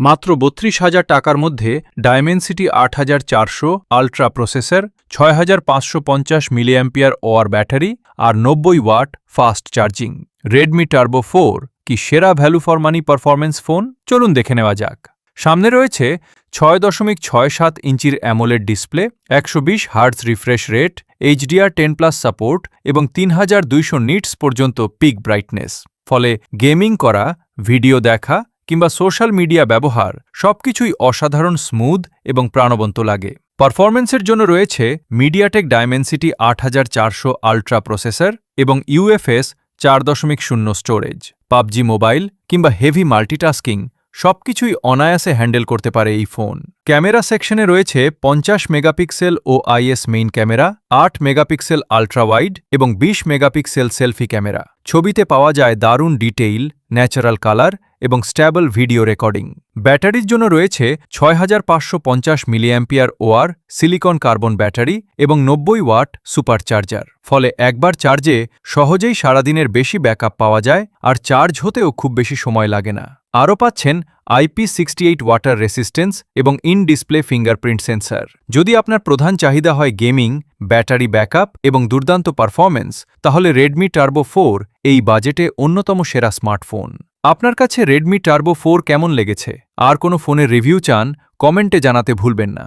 মাত্র ৩২,০০০ টাকার মধ্যে Dimensity ৮৪০০ ultra processor, ৬৫৫০ milliampere hour battery আর ৯০ watt fast charging. Redmi turbo 4 কি সেরা value for money performance phone? চলুন দেখে নেওয়া যাক। সামনে রয়েছে ৬.৬৭ ইঞ্চির AMOLED display, ১২০ hertz refresh rate, HDR10+ support এবং ৩২০০ নিটস পর্যন্ত পিক ব্রাইটনেস। ফলে গেমিং করা, ভিডিও দেখা কিংবা সোশ্যাল মিডিয়া ব্যবহার সবকিছুই অসাধারণ স্মুথ এবং প্রাণবন্ত লাগে। পারফরম্যান্সের জন্য রয়েছে মিডিয়াটেক ডায়মেনসিটি ৮৪০০ আল্ট্রা প্রসেসর এবং UFS ৪.০ স্টোরেজ। পাবজি মোবাইল কিংবা হেভি মাল্টিটাস্কিং সবকিছুই অনায়াসে হ্যান্ডেল করতে পারে এই ফোন। ক্যামেরা সেকশনে রয়েছে ৫০ মেগাপিক্সেল ও IS main camera, ৮ megapixel ultra wide এবং ২০ মেগাপিক্সেল সেলফি ক্যামেরা। ছবিতে পাওয়া যায় দারুণ ডিটেইল, ন্যাচারাল কালার এবং স্ট্যাবল ভিডিও রেকর্ডিং। ব্যাটারির জন্য রয়েছে ৬৫৫০ milliampere hour silicon carbon battery এবং ৯০ ওয়াট সুপারচার্জার। ফলে একবার চার্জে সহজেই সারাদিনের বেশি ব্যাকআপ পাওয়া যায় আর চার্জ হতেও খুব বেশি সময় লাগে না। আরও পাচ্ছেন IP68 ওয়াটার রেসিস্ট্যান্স এবং ইন ডিসপ্লে ফিঙ্গারপ্রিন্ট সেন্সর। যদি আপনার প্রধান চাহিদা হয় গেমিং, ব্যাটারি ব্যাকআপ এবং দুর্দান্ত পারফরম্যান্স, তাহলে রেডমি টার্বো 4 এই বাজেটে অন্যতম সেরা স্মার্টফোন। আপনার কাছে রেডমি টার্বো 4 কেমন লেগেছে? আর কোনো ফোনের রিভিউ চান? কমেন্টে জানাতে ভুলবেন না।